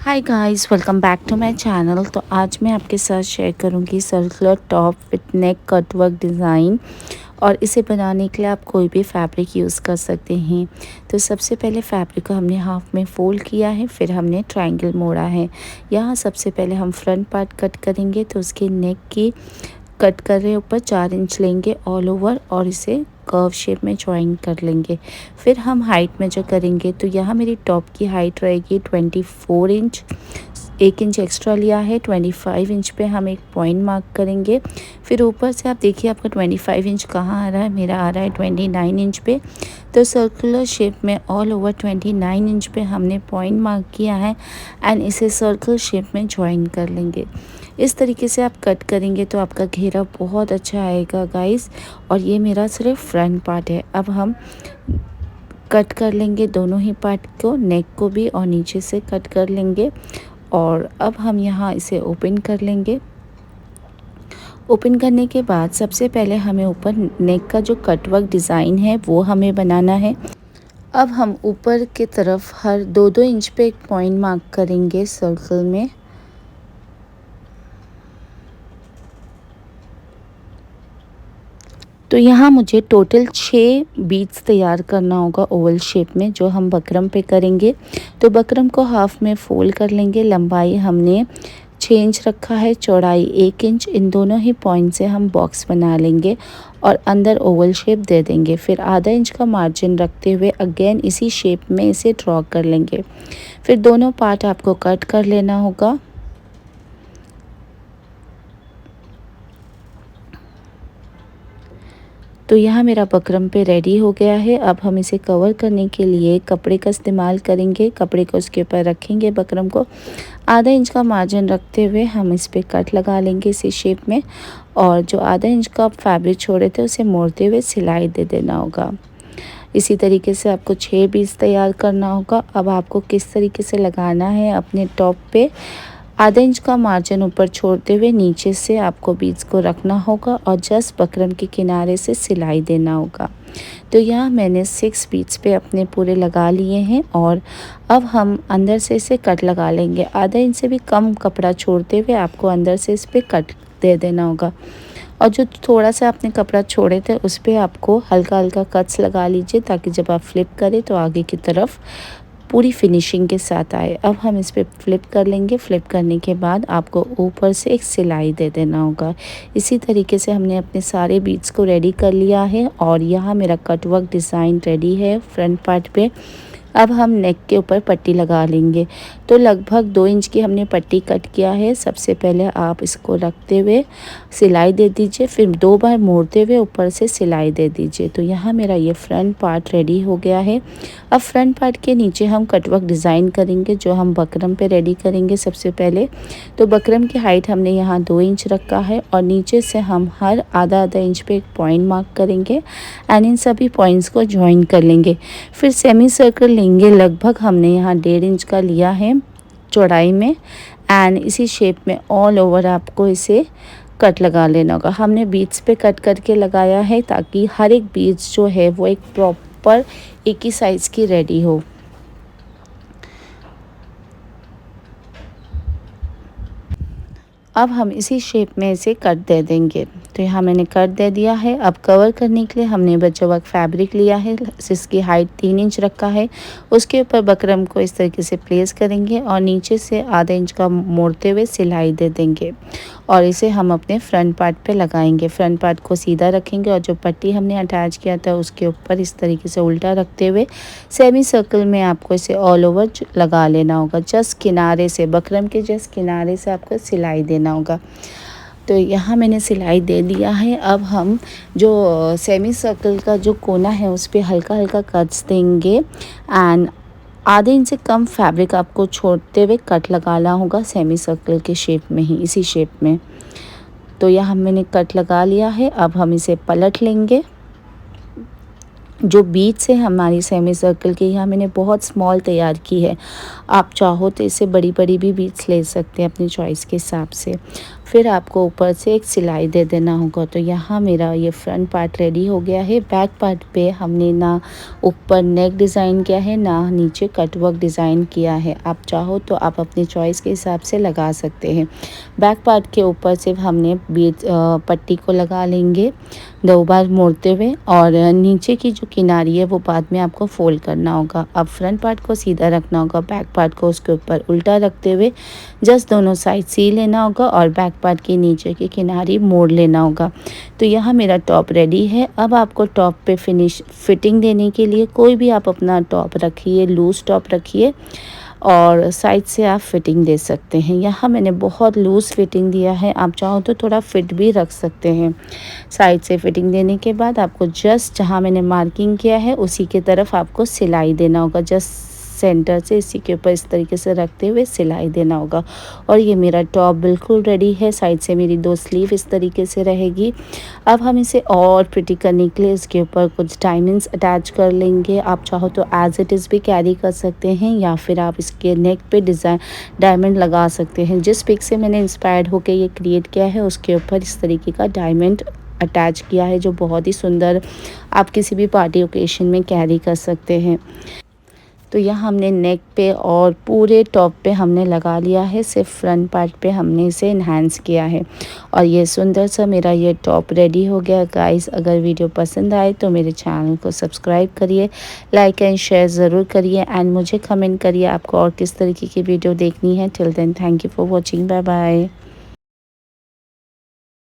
Hi guys, welcome back to my channel. तो आज मैं आपके साथ शेयर करूंगी circular top with neck cut work design. और इसे बनाने के लिए आप कोई भी फैब्रिक यूज़ कर सकते हैं। तो सबसे पहले फैब्रिक को हमने हाफ में फोल्ड किया है, फिर हमने ट्रायंगल मोड़ा है। यहाँ सबसे पहले हम फ्रंट पार्ट कट करेंगे, तो उसके नेक की कट कर रहे ऊपर 4 इंच लेंगे ऑल ओवर और इसे कर्व शेप में ज्वाइन कर लेंगे। फिर हम हाइट मेजर करेंगे, तो यहाँ मेरी टॉप की हाइट रहेगी 24 इंच। 1 इंच एक्स्ट्रा लिया है। 25 इंच पे हम एक पॉइंट मार्क करेंगे। फिर ऊपर से आप देखिए आपका 25 इंच कहाँ आ रहा है, मेरा आ रहा है 29 इंच पे। तो सर्कुलर शेप में ऑल ओवर 29 इंच पे हमने पॉइंट मार्क किया है एंड इसे सर्कल शेप में ज्वाइन कर लेंगे। इस तरीके से आप कट करेंगे तो आपका घेरा बहुत अच्छा आएगा गाइस। और ये मेरा सिर्फ फ्रंट पार्ट है। अब हम कट कर लेंगे दोनों ही पार्ट को, नेक को भी और नीचे से कट कर लेंगे। और अब हम यहाँ इसे ओपन कर लेंगे। ओपन करने के बाद सबसे पहले हमें ऊपर नेक का जो कटवर्क डिज़ाइन है वो हमें बनाना है। अब हम ऊपर की तरफ हर 2-2 इंच पे एक पॉइंट मार्क करेंगे सर्कल में। तो यहाँ मुझे टोटल 6 बीड्स तैयार करना होगा ओवल शेप में, जो हम बकरम पे करेंगे। तो बकरम को हाफ में फोल्ड कर लेंगे। लंबाई हमने 6 इंच रखा है, चौड़ाई 1 इंच। इन दोनों ही पॉइंट से हम बॉक्स बना लेंगे और अंदर ओवल शेप दे देंगे। फिर आधा इंच का मार्जिन रखते हुए अगेन इसी शेप में इसे ड्रॉ कर लेंगे। फिर दोनों पार्ट आपको कट कर लेना होगा। तो यहाँ मेरा बकरम पे रेडी हो गया है। अब हम इसे कवर करने के लिए कपड़े का इस्तेमाल करेंगे। कपड़े को उसके ऊपर रखेंगे, बकरम को आधा इंच का मार्जिन रखते हुए हम इस पर कट लगा लेंगे इसी शेप में। और जो आधा इंच का फैब्रिक छोड़े थे उसे मोड़ते हुए सिलाई दे देना होगा। इसी तरीके से आपको 6 पीस तैयार करना होगा। अब आपको किस तरीके से लगाना है अपने टॉप पे, आधा इंच का मार्जिन ऊपर छोड़ते हुए नीचे से आपको बीड्स को रखना होगा और जस्ट बकरम के किनारे से सिलाई देना होगा। तो यहाँ मैंने 6 बीड्स पे अपने पूरे लगा लिए हैं। और अब हम अंदर से इसे कट लगा लेंगे। आधा इंच से भी कम कपड़ा छोड़ते हुए आपको अंदर से इस पर कट दे देना होगा। और जो थोड़ा सा आपने कपड़ा छोड़े थे उस पर आपको हल्का हल्का कट्स लगा लीजिए, ताकि जब आप फ्लिप करें तो आगे की तरफ पूरी फिनिशिंग के साथ आए। अब हम इस पर फ्लिप कर लेंगे। फ्लिप करने के बाद आपको ऊपर से एक सिलाई दे देना होगा। इसी तरीके से हमने अपने सारे बीड्स को रेडी कर लिया है। और यहाँ मेरा कटवर्क डिज़ाइन रेडी है फ्रंट पार्ट पे। अब हम नेक के ऊपर पट्टी लगा लेंगे। तो लगभग 2 इंच की हमने पट्टी कट किया है। सबसे पहले आप इसको रखते हुए सिलाई दे दीजिए, फिर 2 बार मोड़ते हुए ऊपर से सिलाई दे दीजिए। तो यहाँ मेरा ये फ्रंट पार्ट रेडी हो गया है। अब फ्रंट पार्ट के नीचे हम कटवर्क डिज़ाइन करेंगे, जो हम बकरम पे रेडी करेंगे सबसे पहले। तो बकरम की हाइट हमने यहाँ 2 इंच रखा है और नीचे से हम हर आधा आधा इंच पे एक पॉइंट मार्क करेंगे एंड इन सभी पॉइंट्स को ज्वाइन कर लेंगे। फिर सेमी सर्कल लेंगे, लगभग हमने यहाँ 1.5 इंच का लिया है चौड़ाई में। एंड इसी शेप में ऑल ओवर आपको इसे कट लगा लेना होगा। हमने बीड्स पे कट करके लगाया है ताकि हर एक बीड्स जो है वो एक प्रॉपर एक ही साइज़ की रेडी हो। अब हम इसी शेप में इसे कट दे देंगे। तो यहाँ मैंने कट दे दिया है। अब कवर करने के लिए हमने बचा हुआ फैब्रिक लिया है जिसकी हाइट 3 इंच रखा है। उसके ऊपर बकरम को इस तरीके से प्लेस करेंगे और नीचे से आधा इंच का मोड़ते हुए सिलाई दे देंगे और इसे हम अपने फ्रंट पार्ट पे लगाएंगे। फ्रंट पार्ट को सीधा रखेंगे और जो पट्टी हमने अटैच किया था उसके ऊपर इस तरीके से उल्टा रखते हुए सेमी सर्कल में आपको इसे ऑल ओवर लगा लेना होगा। जस्ट किनारे से, बकरम के जस्ट किनारे से आपको सिलाई देना होगा। तो यहाँ मैंने सिलाई दे दिया है। अब हम जो सेमी सर्कल का जो कोना है उस पर हल्का हल्का कट्स देंगे एंड आधे इंच से कम फैब्रिक आपको छोड़ते हुए कट लगाना होगा सेमी सर्कल के शेप में ही, इसी शेप में। तो यहाँ मैंने कट लगा लिया है। अब हम इसे पलट लेंगे। जो बीच है हमारी सेमी सर्कल की, यहाँ मैंने बहुत स्मॉल तैयार की है। आप चाहो तो इसे बड़ी बड़ी भी बीट्स ले सकते हैं अपनी चॉइस के हिसाब से। फिर आपको ऊपर से एक सिलाई दे देना होगा। तो यहाँ मेरा ये फ्रंट पार्ट रेडी हो गया है। बैक पार्ट पे हमने ना ऊपर नेक डिज़ाइन किया है ना नीचे कटवर्क डिज़ाइन किया है। आप चाहो तो आप अपनी चॉइस के हिसाब से लगा सकते हैं। बैक पार्ट के ऊपर सिर्फ हमने पट्टी को लगा लेंगे 2 बार मोड़ते हुए, और नीचे की जो किनारी है वो बाद में आपको फोल्ड करना होगा। अब फ्रंट पार्ट को सीधा रखना होगा, बैक पार्ट को उसके ऊपर उल्टा रखते हुए जस्ट दोनों साइड सी लेना होगा और बैक पार्ट की नीचे की किनारी मोड़ लेना होगा। तो यहाँ मेरा टॉप रेडी है। अब आपको टॉप पे फिटिंग देने के लिए कोई भी आप अपना टॉप रखिए, लूज़ टॉप रखिए और साइड से आप फिटिंग दे सकते हैं। यहाँ मैंने बहुत लूज़ फिटिंग दिया है, आप चाहो तो थोड़ा फिट भी रख सकते हैं। साइड से फिटिंग देने के बाद आपको जस्ट जहाँ मैंने मार्किंग किया है उसी की तरफ आपको सिलाई देना होगा। जस्ट सेंटर से इसी के ऊपर इस तरीके से रखते हुए सिलाई देना होगा। और ये मेरा टॉप बिल्कुल रेडी है। साइड से मेरी 2 स्लीव इस तरीके से रहेगी। अब हम इसे और प्रिटी करने के लिए इसके ऊपर कुछ डायमंड्स अटैच कर लेंगे। आप चाहो तो एज इट इज़ भी कैरी कर सकते हैं या फिर आप इसके नेक पे डिज़ाइन डायमंड लगा सकते हैं। जिस पिक से मैंने इंस्पायर्ड होकर ये क्रिएट किया है उसके ऊपर इस तरीके का डायमंड अटैच किया है, जो बहुत ही सुंदर आप किसी भी पार्टी ओकेशन में कैरी कर सकते हैं। तो यह हमने नेक पे और पूरे टॉप पे हमने लगा लिया है, सिर्फ फ्रंट पार्ट पे हमने इसे इन्हांस किया है। और ये सुंदर सा मेरा ये टॉप रेडी हो गया गाइस। अगर वीडियो पसंद आए तो मेरे चैनल को सब्सक्राइब करिए, लाइक एंड शेयर ज़रूर करिए एंड मुझे कमेंट करिए आपको और किस तरीके की वीडियो देखनी है। Till then thank you for watching, bye bye.